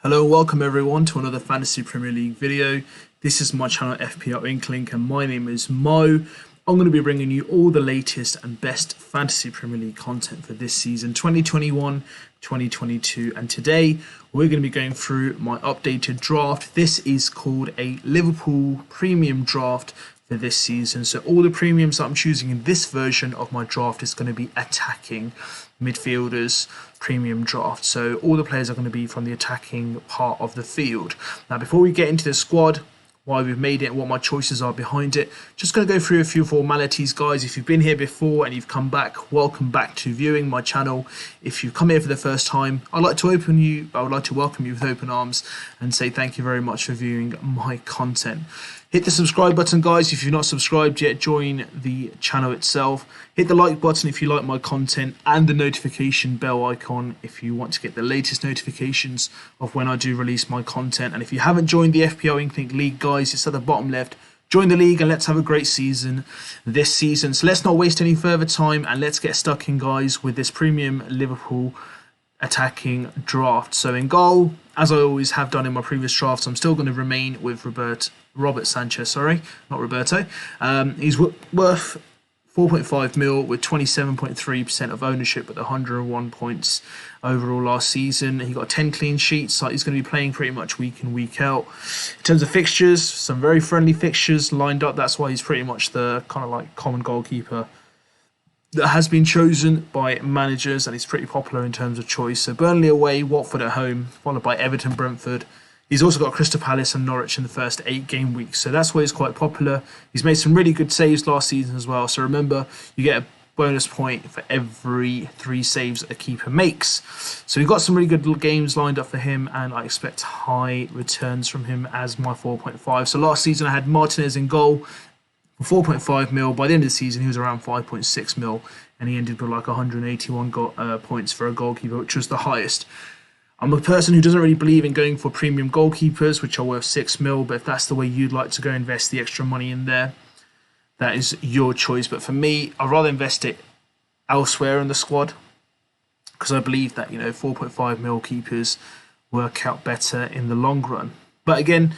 Hello and welcome everyone to another Fantasy Premier League video. This is my channel FPL Inklink and my name is Mo. I'm going to be bringing you all the latest and best Fantasy Premier League content for this season 2021-2022, and today we're going to be going through my updated draft. This is called a Liverpool premium draft for this season. So all the premiums that I'm choosing in this version of my draft is going to be attacking midfielders premium draft. So all the players are going to be from the attacking part of the field. Now, before we get into the squad, why we've made it, what my choices are behind it, just going to go through a few formalities, guys. If you've been here before and you've come back, welcome back to viewing my channel. If you've come here for the first time, I would like to welcome you with open arms and say thank you very much for viewing my content. Hit the subscribe button, guys. If you're not subscribed yet, join the channel itself. Hit the like button if you like my content and the notification bell icon if you want to get the latest notifications of when I do release my content. And if you haven't joined the FPL Inklink League, guys, it's at the bottom left. Join the league and let's have a great season this season. So let's not waste any further time and let's get stuck in, guys, with this premium Liverpool attacking draft. So in goal, as I always have done in my previous drafts, I'm still going to remain with Robert Sanchez, not Roberto. He's worth 4.5 mil with 27.3% of ownership with 101 points overall last season. He got 10 clean sheets, so he's going to be playing pretty much week in, week out. In terms of fixtures, some very friendly fixtures lined up. That's why he's pretty much the kind of like common goalkeeper that has been chosen by managers, and he's pretty popular in terms of choice. So Burnley away, Watford at home, followed by Everton, Brentford. He's also got Crystal Palace and Norwich in the first 8 game weeks, so that's why he's quite popular. He's made some really good saves last season as well, so remember, you get a bonus point for every 3 saves that a keeper makes. So we've got some really good games lined up for him, and I expect high returns from him as my 4.5. So last season I had Martinez in goal for 4.5 mil. By the end of the season, he was around 5.6 mil, and he ended with like 181 points for a goalkeeper, which was the highest. I'm a person who doesn't really believe in going for premium goalkeepers, which are worth 6 mil, but if that's the way you'd like to go invest the extra money in there, that is your choice. But for me, I'd rather invest it elsewhere in the squad, because I believe that, 4.5 mil keepers work out better in the long run. But again,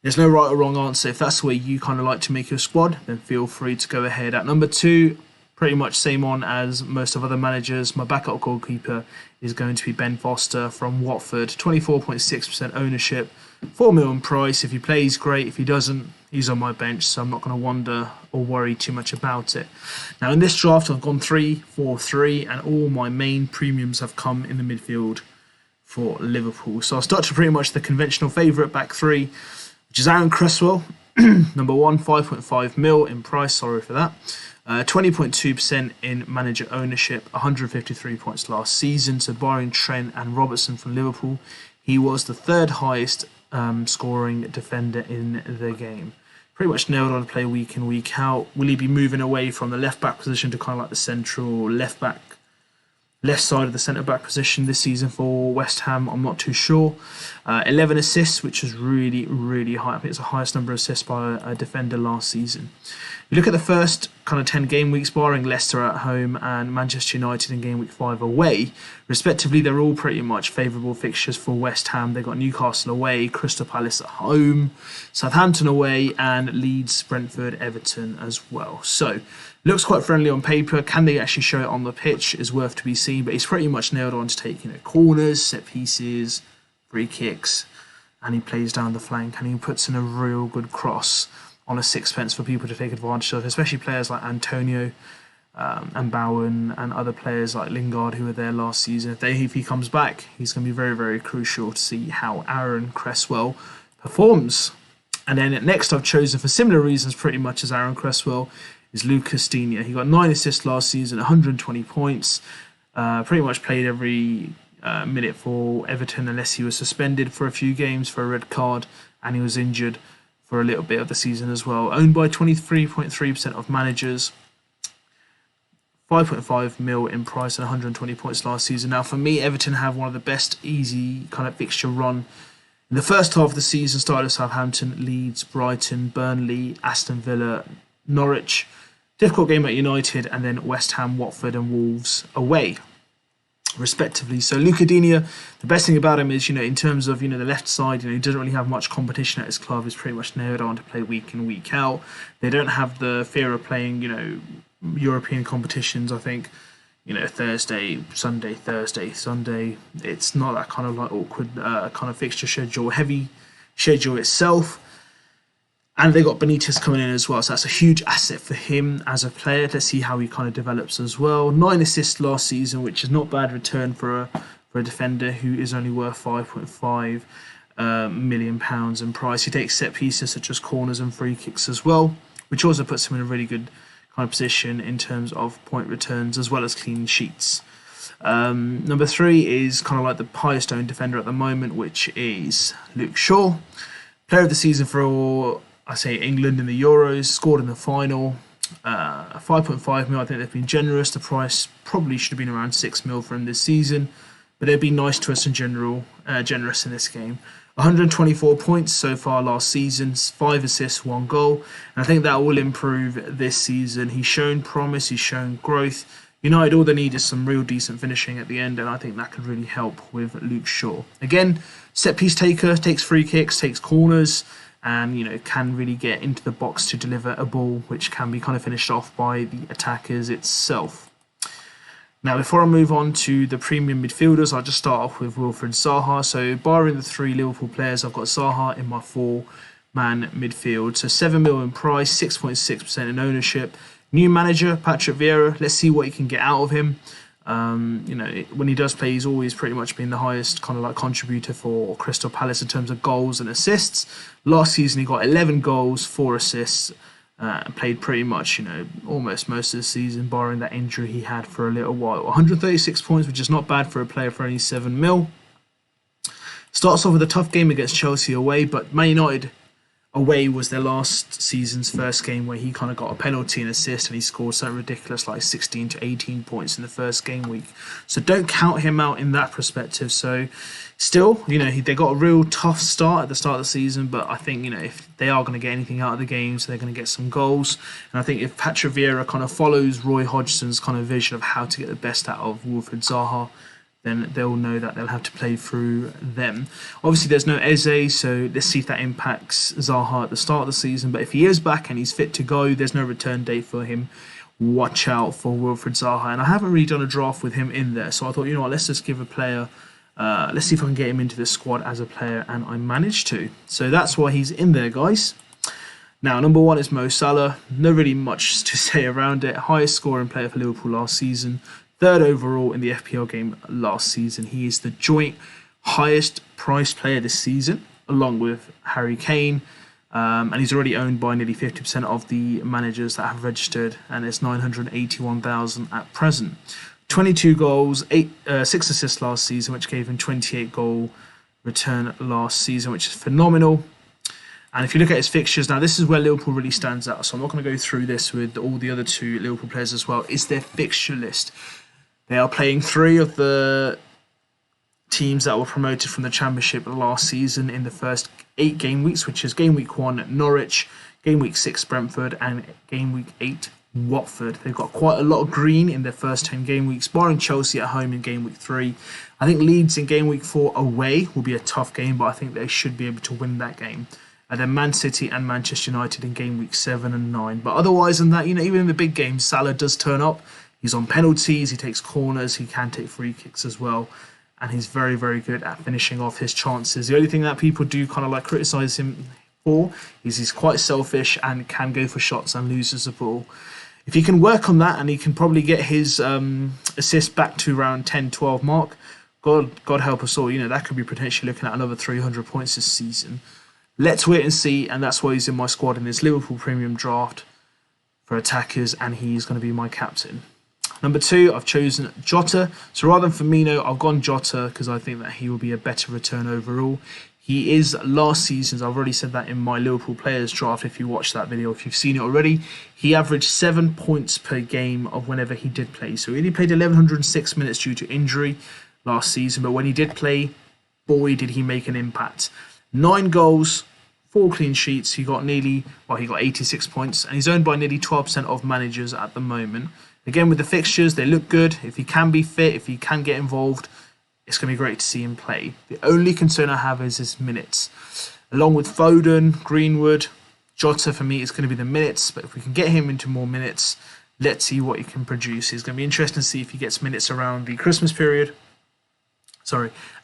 there's no right or wrong answer. If that's the way you kind of like to make your squad, then feel free to go ahead. At number 2, pretty much same on as most of other managers. My backup goalkeeper is going to be Ben Foster from Watford. 24.6% ownership, 4 million price. If he plays, great. If he doesn't, he's on my bench, so I'm not going to wonder or worry too much about it. Now in this draft, I've gone 3-4-3, and all my main premiums have come in the midfield for Liverpool. So I'll start to pretty much the conventional favourite back 3, which is Aaron Cresswell. Number 1, 5.5 mil in price. Sorry for that. 20.2% in manager ownership, 153 points last season. So barring Trent and Robertson from Liverpool, he was the 3rd highest scoring defender in the game. Pretty much nailed on to play week in, week out. Will he be moving away from the left back position to kind of like the central left side of the centre back position this season for West Ham? I'm not too sure. 11 assists, which is really, really high. I think it's the highest number of assists by a defender last season. You look at the first kind of 10 game weeks, barring Leicester at home and Manchester United in game week 5 away, respectively, they're all pretty much favourable fixtures for West Ham. They've got Newcastle away, Crystal Palace at home, Southampton away, and Leeds, Brentford, Everton as well. So looks quite friendly on paper. Can they actually show it on the pitch is worth to be seen, but he's pretty much nailed on to take corners, set pieces, free kicks, and he plays down the flank, and he puts in a real good cross on a sixpence for people to take advantage of, especially players like Antonio and Bowen and other players like Lingard who were there last season. If he comes back, he's going to be very, very crucial to see how Aaron Cresswell performs. And then next I've chosen, for similar reasons pretty much as Aaron Cresswell, is Lucas Digne. He got 9 assists last season, 120 points, pretty much played every minute for Everton unless he was suspended for a few games for a red card, and he was injured for a little bit of the season as well. Owned by 23.3% of managers, 5.5 mil in price and 120 points last season. Now for me, Everton have one of the best easy kind of fixture run. In the first half of the season, started at Southampton, Leeds, Brighton, Burnley, Aston Villa, Norwich. Difficult game at United, and then West Ham, Watford and Wolves away. respectively. So Luca Digne, the best thing about him is, in terms of, the left side, he doesn't really have much competition at his club. He's pretty much nailed on to play week in, week out. They don't have the fear of playing, European competitions, I think. Thursday, Sunday, Thursday, Sunday. It's not that kind of like awkward kind of fixture schedule, heavy schedule itself. And they got Benitez coming in as well, so that's a huge asset for him as a player. Let's see how he kind of develops as well. 9 assists last season, which is not bad return for a defender who is only worth £5.5 million in price. He takes set pieces such as corners and free kicks as well, which also puts him in a really good kind of position in terms of point returns as well as clean sheets. Number 3 is kind of like the highest owned defender at the moment, which is Luke Shaw. Player of the season for England in the Euros, scored in the final. 5.5 mil, I think they've been generous. The price probably should have been around 6 mil for him this season, but they've been nice to us in general, generous in this game. 124 points so far last season, 5 assists, 1 goal, and I think that will improve this season. He's shown promise, he's shown growth. United, all they need is some real decent finishing at the end, and I think that could really help with Luke Shaw. Again, set piece taker, takes free kicks, takes corners, and can really get into the box to deliver a ball which can be kind of finished off by the attackers itself. Now, before I move on to the premium midfielders, I'll just start off with Wilfried Zaha. So barring the 3 Liverpool players, I've got Zaha in my 4-man midfield. So 7 mil in price, 6.6% in ownership. New manager, Patrick Vieira. Let's see what he can get out of him. When he does play, he's always pretty much been the highest kind of like contributor for Crystal Palace in terms of goals and assists. Last season, he got 11 goals, 4 assists, played pretty much, almost most of the season, barring that injury he had for a little while. 136 points, which is not bad for a player for only 7 mil. Starts off with a tough game against Chelsea away, but Man United away was their last season's first game where he kind of got a penalty and assist, and he scored something ridiculous like 16 to 18 points in the first game week. So don't count him out in that perspective. So still, they got a real tough start at the start of the season, but I think, if they are going to get anything out of the games, they're going to get some goals. And I think if Patrick Vieira kind of follows Roy Hodgson's kind of vision of how to get the best out of Wilfried Zaha, then they'll know that they'll have to play through them. Obviously, there's no Eze, so let's see if that impacts Zaha at the start of the season. But if he is back and he's fit to go, there's no return date for him. Watch out for Wilfried Zaha. And I haven't really done a draft with him in there, so I thought, let's just give a player... let's see if I can get him into the squad as a player, and I managed to. So that's why he's in there, guys. Now, number 1 is Mo Salah. No really much to say around it. Highest scoring player for Liverpool last season. 3rd overall in the FPL game last season. He is the joint highest priced player this season, along with Harry Kane. And he's already owned by nearly 50% of the managers that have registered, and it's 981,000 at present. 22 goals, 6 assists last season, which gave him 28 goal return last season, which is phenomenal. And if you look at his fixtures, now this is where Liverpool really stands out. So I'm not going to go through this with all the other 2 Liverpool players as well. It's their fixture list. They are playing 3 of the teams that were promoted from the Championship last season in the first 8 game weeks, which is Game Week 1 Norwich, Game Week 6 Brentford, and Game Week 8 Watford. They've got quite a lot of green in their first 10 game weeks, barring Chelsea at home in Game Week 3. I think Leeds in Game Week 4 away will be a tough game, but I think they should be able to win that game. And then Man City and Manchester United in Game Week 7 and 9. But otherwise than that, even in the big games, Salah does turn up. He's on penalties, he takes corners, he can take free kicks as well. And he's very, very good at finishing off his chances. The only thing that people do kind of like criticise him for is he's quite selfish and can go for shots and loses the ball. If he can work on that, and he can probably get his assist back to around 10-12 mark, God help us all, that could be potentially looking at another 300 points this season. Let's wait and see, and that's why he's in my squad in this Liverpool premium draft for attackers, and he's going to be my captain. Number 2, I've chosen Jota. So rather than Firmino, I've gone Jota because I think that he will be a better return overall. He is last season's, I've already said that in my Liverpool players draft, if you watched that video, if you've seen it already. He averaged 7 points per game of whenever he did play. So he only played 1,106 minutes due to injury last season, but when he did play, boy, did he make an impact. 9 goals, 4 clean sheets. He got 86 points, and he's owned by nearly 12% of managers at the moment. Again, with the fixtures, they look good. If he can be fit, if he can get involved, it's going to be great to see him play. The only concern I have is his minutes. Along with Foden, Greenwood, Jota, for me, it's going to be the minutes. But if we can get him into more minutes, let's see what he can produce. It's going to be interesting to see if he gets minutes around the Christmas period.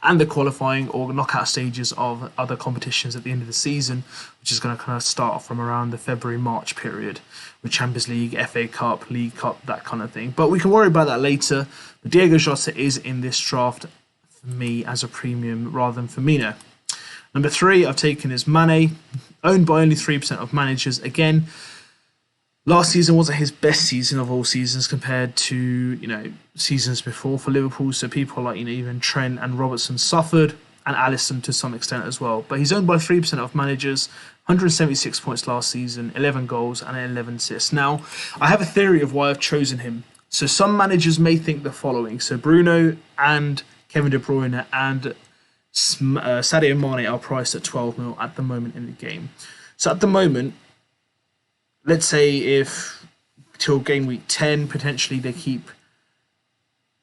And the qualifying or knockout stages of other competitions at the end of the season, which is going to kind of start from around the February-March period with Champions League, FA Cup, League Cup, that kind of thing. But we can worry about that later. But Diego Jota is in this draft for me as a premium rather than Firmino. Number 3 I've taken is Mane, owned by only 3% of managers. Again, last season wasn't his best season of all seasons compared to, seasons before for Liverpool. So people like, even Trent and Robertson suffered, and Alisson to some extent as well. But he's owned by 3% of managers, 176 points last season, 11 goals and 11 assists. Now, I have a theory of why I've chosen him. So some managers may think the following. So Bruno and Kevin De Bruyne and Sadio Mane are priced at 12 mil at the moment in the game. So at the moment, let's say if till game week 10, potentially they keep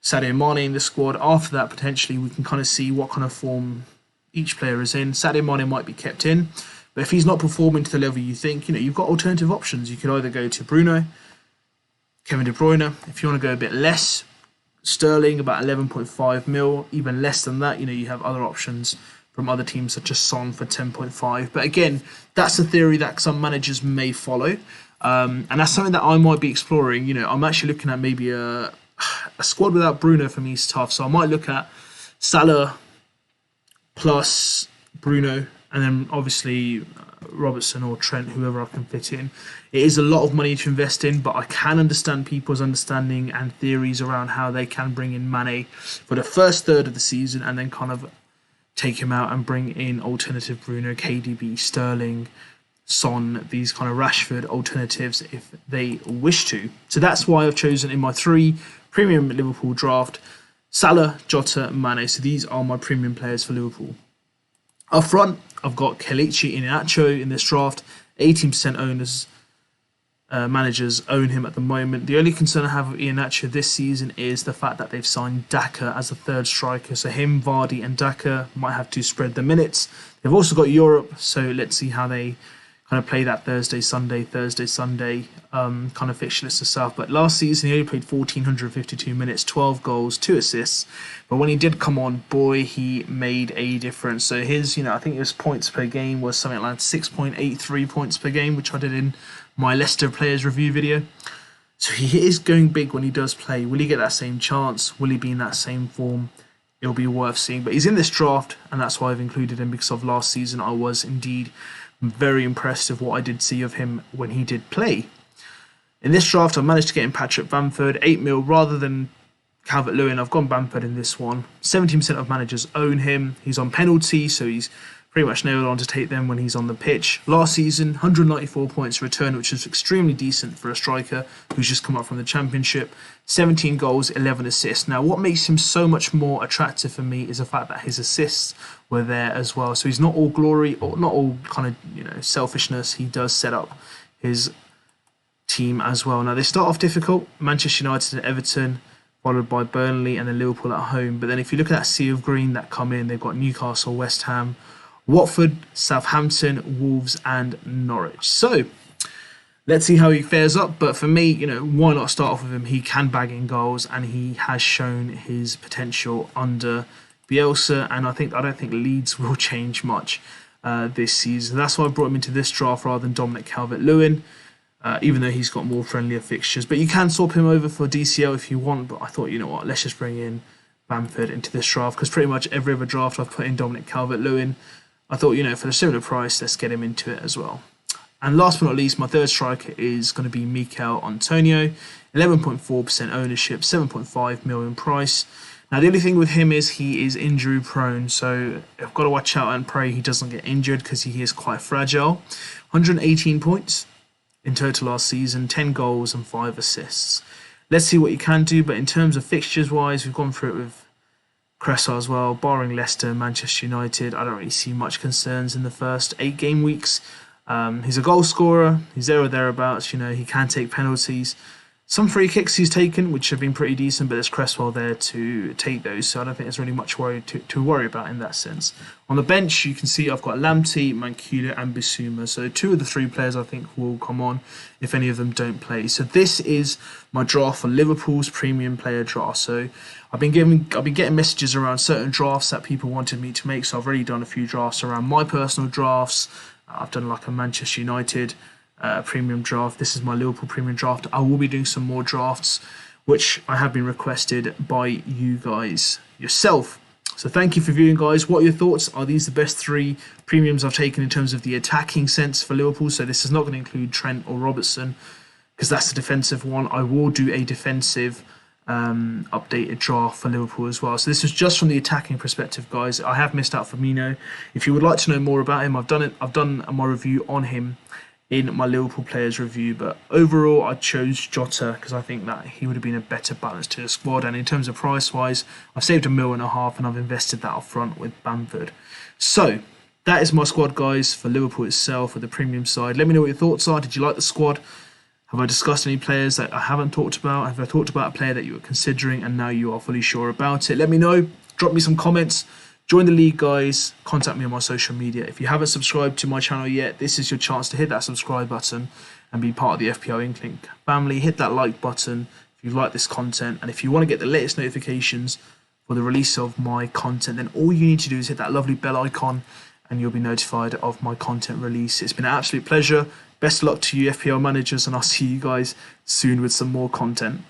Sadio Mane in the squad. After that, potentially we can kind of see what kind of form each player is in. Sadio Mane might be kept in, but if he's not performing to the level you think, you've got alternative options. You could either go to Bruno, Kevin De Bruyne. If you want to go a bit less, Sterling, about 11.5 mil, even less than that. You have other options from other teams such as Son for 10.5. But again, that's a theory that some managers may follow. And that's something that I might be exploring. I'm actually looking at maybe a squad without Bruno for me is tough. So I might look at Salah plus Bruno, and then obviously Robertson or Trent, whoever I can fit in. It is a lot of money to invest in, but I can understand people's understanding and theories around how they can bring in Mane for the first third of the season and then kind of take him out and bring in alternative Bruno, KDB, Sterling, Son, these kind of Rashford alternatives if they wish to. So that's why I've chosen in my 3 premium Liverpool draft, Salah, Jota, Mane. So these are my premium players for Liverpool. Up front, I've got Kelechi Iheanacho in this draft. 18% owners, managers own him at the moment. The only concern I have with Iheanacho this season is the fact that they've signed Daka as a third striker. So him, Vardy and Daka might have to spread the minutes. They've also got Europe, so let's see how they kind of play that Thursday, Sunday kind of fixture list itself. But last season, he only played 1,452 minutes, 12 goals, 2 assists. But when he did come on, boy, he made a difference. So his, I think his points per game was something like 6.83 points per game, which I did in my Leicester players review video. So he is going big when he does play. Will he get that same chance? Will he be in that same form? It'll be worth seeing. But he's in this draft, and that's why I've included him, because of last season I was indeed very impressed with what I did see of him when he did play. In this draft, I managed to get in Patrick Bamford, 8 mil rather than Calvert-Lewin. I've gone Bamford in this one. 17% of managers own him. He's on penalty, so he's pretty much nailed on to take them when he's on the pitch. Last season, 194 points return, which is extremely decent for a striker who's just come up from the Championship. 17 goals, 11 assists. Now, what makes him so much more attractive for me is the fact that his assists were there as well. So he's not all glory or not all kind of selfishness. He does set up his team as well. Now, they start off difficult. Manchester United and Everton, followed by Burnley and then Liverpool at home. But then if you look at that sea of green that come in, they've got Newcastle, West Ham, Watford, Southampton, Wolves and Norwich. So let's see how he fares up. But for me, why not start off with him? He can bag in goals and he has shown his potential under Bielsa. And I don't think Leeds will change much this season. That's why I brought him into this draft rather than Dominic Calvert-Lewin, even though he's got more friendlier fixtures. But you can swap him over for DCL if you want. But I thought, let's just bring in Bamford into this draft, because pretty much every other draft I've put in Dominic Calvert-Lewin. I thought, for the similar price, let's get him into it as well. And last but not least, my third striker is going to be Mikel Antonio. 11.4% ownership, 7.5 million price. Now, the only thing with him is he is injury prone, so I've got to watch out and pray he doesn't get injured because he is quite fragile. 118 points in total last season, 10 goals and 5 assists. Let's see what he can do, but in terms of fixtures-wise, we've gone through it with Cressar as well. Barring Leicester, Manchester United, I don't really see much concerns in the first 8 game weeks. He's a goal scorer. He's there or thereabouts. He can take penalties. Some free kicks he's taken, which have been pretty decent, but there's Cresswell there to take those, so I don't think there's really much to worry about in that sense. On the bench, you can see I've got Lamptey, Mancuda, and Bissouma. So 2 of the 3 players I think will come on if any of them don't play. So this is my draft for Liverpool's premium player draft. So I've been getting messages around certain drafts that people wanted me to make. So I've already done a few drafts around my personal drafts. I've done like a Manchester United premium draft. This is my Liverpool premium draft. I will be doing some more drafts which I have been requested by you guys yourself. So thank you for viewing, guys. What are your thoughts? Are these the best 3 premiums I've taken in terms of the attacking sense for Liverpool? So this is not going to include Trent or Robertson because that's the defensive one. I will do a defensive updated draft for Liverpool as well. So this is just from the attacking perspective, guys. I have missed out Firmino. If you would like to know more about him, I've done my review on him in my Liverpool players review, but overall I chose Jota because I think that he would have been a better balance to the squad, and in terms of price wise I've saved £1.5 million and I've invested that up front with Bamford. So that is my squad, guys, for Liverpool itself with the premium side. Let me know what your thoughts are. Did you like the squad? Have I discussed any players that I haven't talked about? Have I talked about a player that you were considering and now you are fully sure about it? Let me know. Drop me some comments. Join the league, guys. Contact me on my social media. If you haven't subscribed to my channel yet, this is your chance to hit that subscribe button and be part of the FPL Inklink family. Hit that like button if you like this content. And if you want to get the latest notifications for the release of my content, then all you need to do is hit that lovely bell icon and you'll be notified of my content release. It's been an absolute pleasure. Best of luck to you FPL managers, and I'll see you guys soon with some more content.